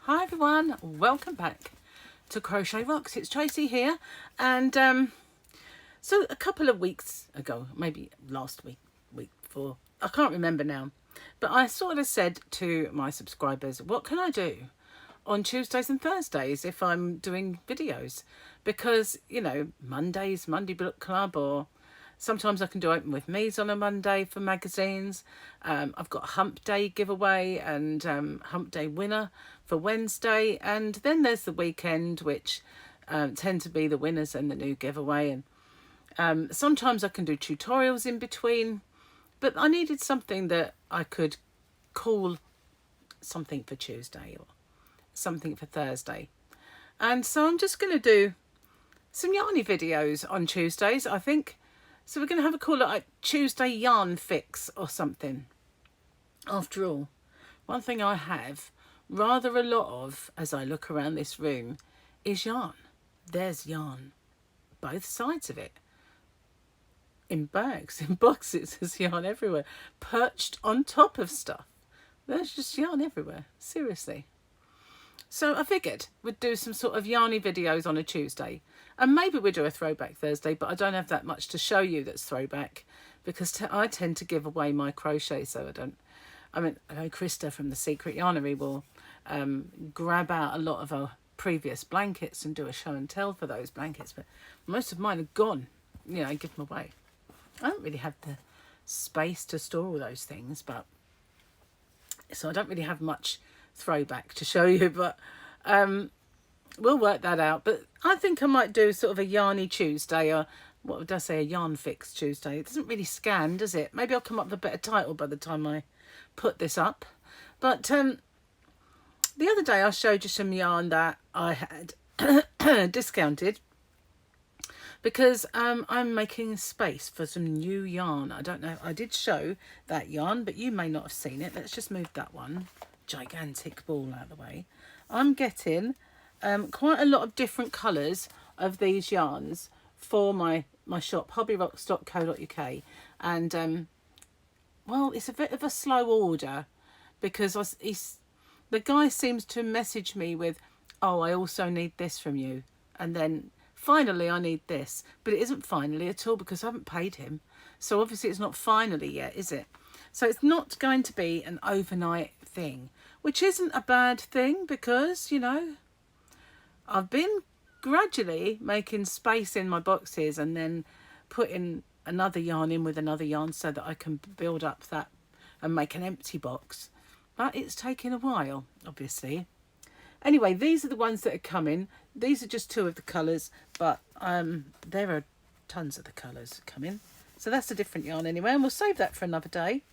Hi everyone, welcome back to Crochet Rocks. It's Tracy here, and so a couple of weeks ago, maybe last week before, I can't remember now, but I sort of said to my subscribers, what can I do on Tuesdays and Thursdays if I'm doing videos? Because, you know, Monday's Monday Book Club, or sometimes I can do Open With Me's on a Monday for magazines. I've got a Hump Day giveaway and Hump Day winner for Wednesday. And then there's the weekend, which tend to be the winners and the new giveaway. And sometimes I can do tutorials in between. But I needed something that I could call something for Tuesday or something for Thursday. And so I'm just going to do some yarny videos on Tuesdays, I think. So we're going to have a call it like Tuesday Yarn Fix or something. After all, one thing I have rather a lot of as I look around this room is yarn. There's yarn, both sides of it. In bags, in boxes, there's yarn everywhere. Perched on top of stuff. There's just yarn everywhere, seriously. So I figured we'd do some sort of yarny videos on a Tuesday. And maybe we'd do a throwback Thursday, but I don't have that much to show you that's throwback because I tend to give away my crochet, so I don't. I mean, I know Krista from The Secret Yarnery will grab out a lot of our previous blankets and do a show and tell for those blankets, but most of mine are gone. You know, I give them away. I don't really have the space to store all those things, but so I don't really have much throwback to show you, but we'll work that out. But I think I might do sort of a yarny Tuesday, or what would I say, a yarn fix Tuesday. It doesn't really scan, does it? Maybe I'll come up with a better title by the time I put this up. But the other day I showed you some yarn that I had discounted because I'm making space for some new yarn. I don't know, I did show that yarn, but you may not have seen it. Let's just move that one gigantic ball out of the way. I'm getting quite a lot of different colours of these yarns for my shop, hobbyrocks.co.uk, and well, it's a bit of a slow order because the guy seems to message me with, oh, I also need this from you, and then finally I need this, but it isn't finally at all because I haven't paid him, so obviously it's not finally yet, is it? So it's not going to be an overnight thing, which isn't a bad thing because, you know, I've been gradually making space in my boxes and then putting another yarn in with another yarn so that I can build up that and make an empty box. But it's taken a while, obviously. Anyway, these are the ones that are coming. These are just two of the colours, but there are tons of the colours coming. So that's a different yarn anyway, and we'll save that for another day.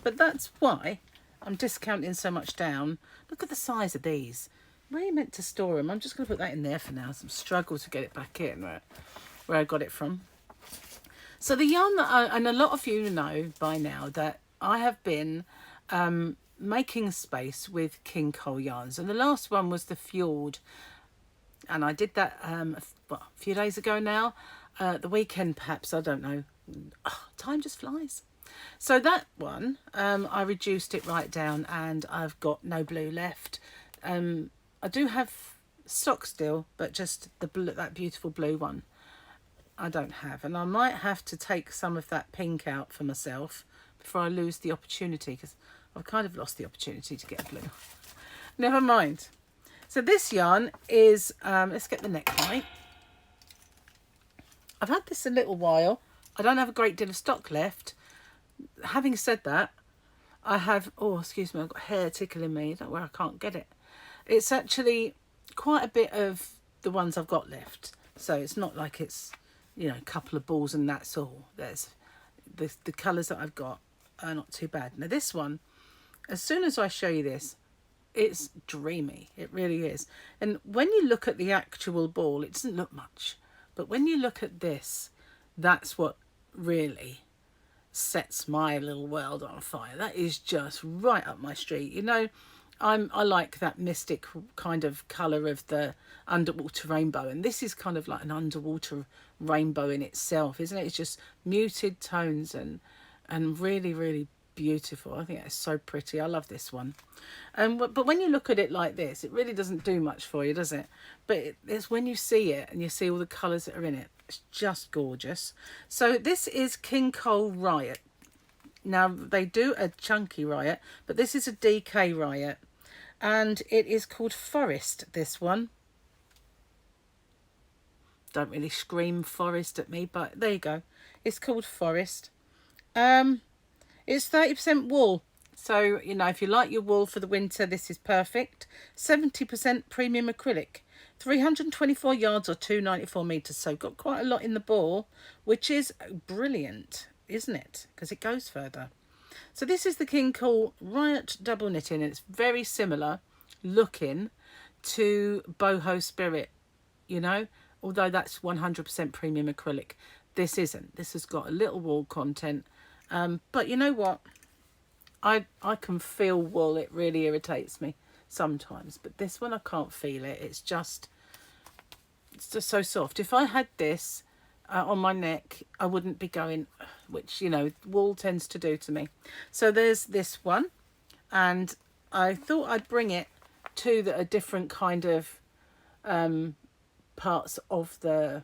But that's why I'm discounting so much down. Look at the size of these. Where are you meant to store them? I'm just going to put that in there for now. Some struggle to get it back in where I got it from. So the yarn that and a lot of you know by now that I have been making space with King Cole yarns. And the last one was the Fjord. And I did that a few days ago now. The weekend perhaps, I don't know. Oh, time just flies. So that one, I reduced it right down and I've got no blue left. I do have stock still, but just the blue, that beautiful blue one I don't have. And I might have to take some of that pink out for myself before I lose the opportunity, because I've kind of lost the opportunity to get a blue. Never mind. So this yarn is, let's get the neckline. I've had this a little while. I don't have a great deal of stock left. Having said that, I have, oh, excuse me, I've got hair tickling me. Don't worry, I can't get it. It's actually quite a bit of the ones I've got left. So it's not like it's, you know, a couple of balls and that's all. There's the colours that I've got are not too bad. Now this one, as soon as I show you this, it's dreamy. It really is. And when you look at the actual ball, it doesn't look much. But when you look at this, that's what really sets my little world on fire. That is just right up my street. You know, I like that mystic kind of colour of the underwater rainbow, and this is kind of like an underwater rainbow in itself, isn't it? It's just muted tones and really, really beautiful. I think that's so pretty. I love this one. But when you look at it like this, it really doesn't do much for you, does it? But it's when you see it and you see all the colours that are in it, it's just gorgeous. So this is King Cole Riot. Now, they do a chunky Riot, but this is a DK Riot. And it is called Forest, this one. Don't really scream forest at me, but there you go. It's called Forest. It's 30% wool. So, you know, if you like your wool for the winter, this is perfect. 70% premium acrylic. 324 yards or 294 metres. So got quite a lot in the ball, which is brilliant, isn't it? Because it goes further. So this is the King Cole Riot double knitting. And it's very similar looking to Boho Spirit, you know, although that's 100% premium acrylic. This isn't. This has got a little wool content. But you know what? I can feel wool. It really irritates me sometimes. But this one, I can't feel it. It's just so soft. If I had this on my neck, I wouldn't be going, which, you know, wool tends to do to me. So there's this one. And I thought I'd bring it to a different kind of parts of the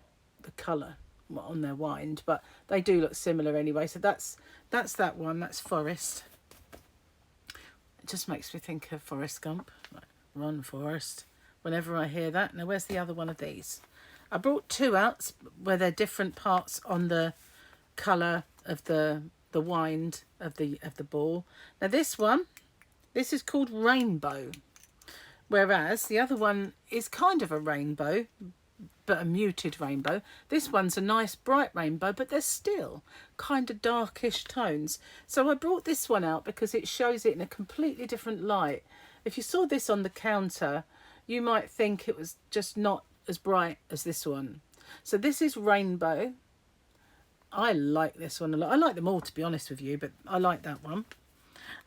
colour on their wind, but they do look similar anyway. So that's that one. That's Forest. It just makes me think of Forrest Gump, like, run Forrest, whenever I hear that. Now where's the other one of these? I brought two out where they're different parts on the colour of the wind of the ball. Now this one, this is called Rainbow, whereas the other one is kind of a rainbow, but a muted rainbow. This one's a nice bright rainbow, but they're still kind of darkish tones. So I brought this one out because it shows it in a completely different light. If you saw this on the counter, you might think it was just not as bright as this one. So this is Rainbow. I like this one a lot. I like them all, to be honest with you, but I like that one.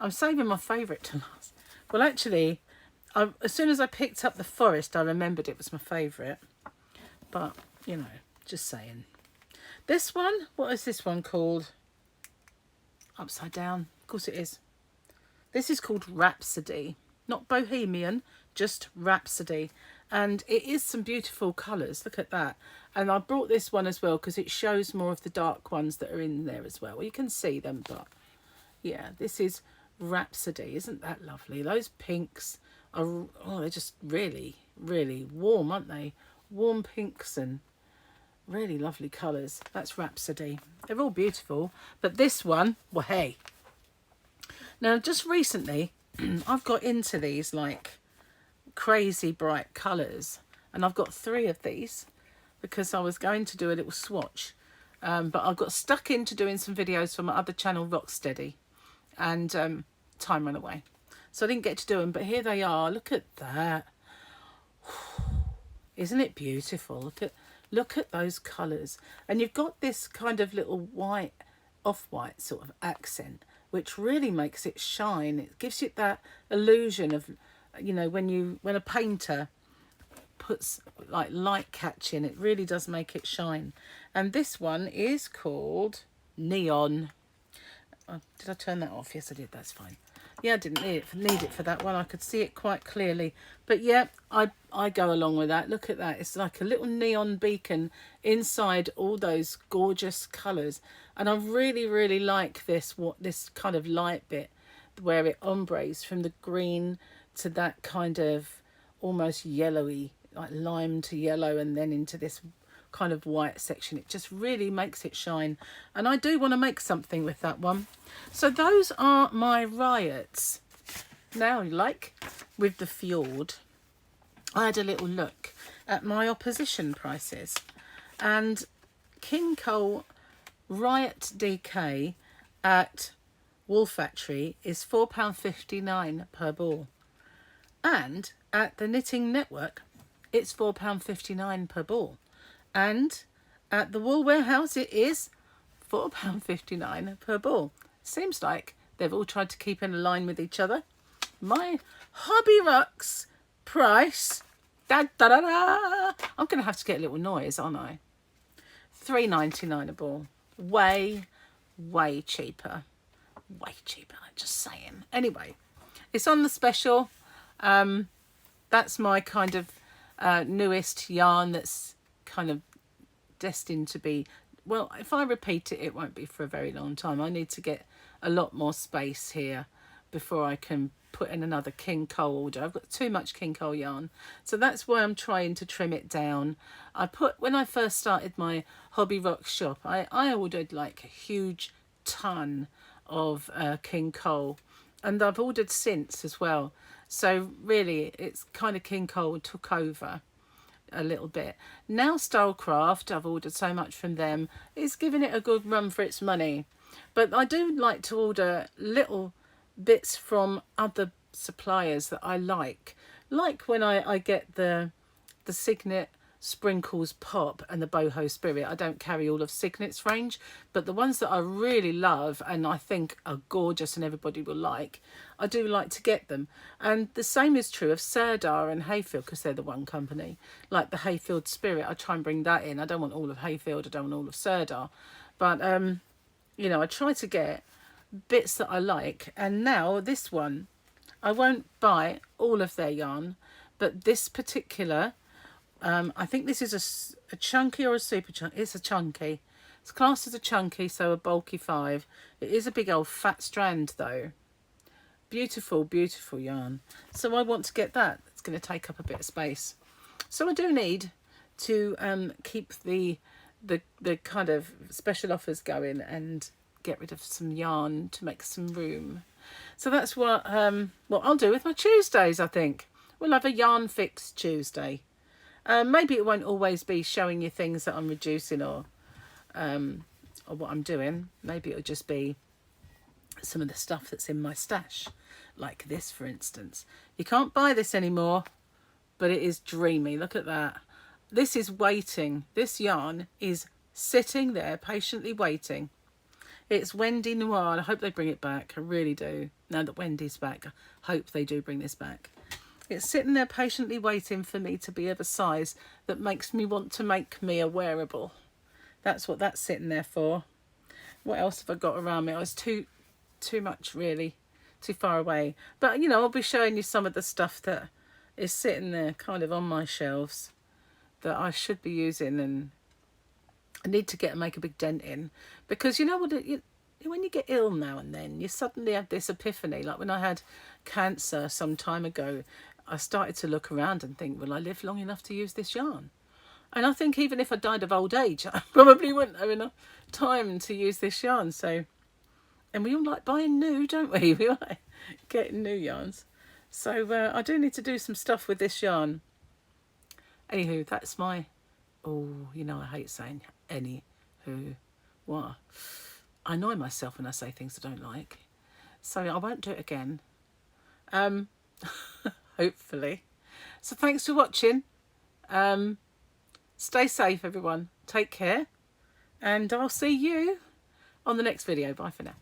I'm saving my favourite to last. Well, actually, as soon as I picked up the Forest, I remembered it was my favourite. But, you know, just saying. This one, what is this one called? Upside down. Of course it is. This is called Rhapsody. Not Bohemian, just Rhapsody. And it is some beautiful colours. Look at that. And I brought this one as well because it shows more of the dark ones that are in there as well. Well, you can see them, but yeah, this is Rhapsody. Isn't that lovely? Those pinks are, oh, they're just really, really warm, aren't they? Warm pinks and really lovely colours. That's Rhapsody. They're all beautiful. But this one, well, hey. Now, just recently, I've got into these, like, crazy bright colours. And I've got 3 of these because I was going to do a little swatch. But I got stuck into doing some videos for my other channel, Rocksteady. And time ran away. So I didn't get to do them. But here they are. Look at that. Isn't it beautiful? Look at those colours. And you've got this kind of little white, off-white sort of accent, which really makes it shine. It gives you that illusion of, you know, when a painter puts like light catching, it really does make it shine. And this one is called Neon. Oh, did I turn that off? Yes, I did. That's fine. Yeah, I didn't need it for that one. I could see it quite clearly. But yeah, I go along with that. Look at that. It's like a little neon beacon inside all those gorgeous colours. And I really, really like this kind of light bit where it ombres from the green to that kind of almost yellowy, like lime to yellow, and then into this kind of white section. It just really makes it shine, and I do want to make something with that one. So those are my Riots. Now, like with the Fjord, I had a little look at my opposition prices, and King Cole Riot DK at Wool Factory is £4.59 per ball, and at the Knitting Network it's £4.59 per ball. And at the Wool Warehouse, it is £4.59 per ball. Seems like they've all tried to keep in line with each other. My Hobby Rocks price, da da da da. I'm going to have to get a little noise, aren't I? £3.99 a ball. Way, way cheaper. way cheaper, just saying. Anyway, it's on the special. That's my kind of newest yarn that's kind of destined to be, well, if I repeat it, it won't be for a very long time. I need to get a lot more space here before I can put in another King Cole order. I've got too much King Cole yarn, so that's why I'm trying to trim it down. When I first started my Hobby Rock shop, I ordered like a huge ton of King Cole, and I've ordered since as well. So really, it's kind of King Cole took over a little bit. Now Stylecraft, I've ordered so much from them, is giving it a good run for its money. But I do like to order little bits from other suppliers that I like when I get the Signet Sprinkles Pop and the Boho Spirit. I don't carry all of Signet's range, but the ones that I really love and I think are gorgeous and everybody will like, I do like to get them. And the same is true of Sirdar and Hayfield, because they're the one company. Like the Hayfield Spirit, I try and bring that in. I don't want all of Hayfield, I don't want all of Sirdar, but you know, I try to get bits that I like. And now this one, I won't buy all of their yarn, but this particular, I think this is a chunky or a super chunky. It's a chunky. It's classed as a chunky, so a bulky 5. It is a big old fat strand though. Beautiful, beautiful yarn. So I want to get that. It's going to take up a bit of space. So I do need to keep the kind of special offers going and get rid of some yarn to make some room. So that's what I'll do with my Tuesdays, I think. We'll have a yarn fix Tuesday. Maybe it won't always be showing you things that I'm reducing or what I'm doing. Maybe it'll just be some of the stuff that's in my stash, like this, for instance. You can't buy this anymore, but it is dreamy. Look at that. This is waiting. This yarn is sitting there patiently waiting. It's Wendy Noir. I hope they bring it back. I really do. Now that Wendy's back, I hope they do bring this back. It's sitting there patiently waiting for me to be of a size that makes me want to make me a wearable. That's what that's sitting there for. What else have I got around me? I was too much, really. Too far away. But, you know, I'll be showing you some of the stuff that is sitting there kind of on my shelves that I should be using, and I need to make a big dent in, because you know what, when you get ill now and then, you suddenly have this epiphany. Like when I had cancer some time ago, I started to look around and think, will I live long enough to use this yarn? And I think even if I died of old age, I probably wouldn't have enough time to use this yarn. So, and we all like buying new, don't we? We like getting new yarns. So I do need to do some stuff with this yarn. Anywho, that's my... Oh, you know, I hate saying anywho. What? I annoy myself when I say things I don't like. So I won't do it again. Hopefully. So thanks for watching. Stay safe, everyone. Take care. And I'll see you on the next video. Bye for now.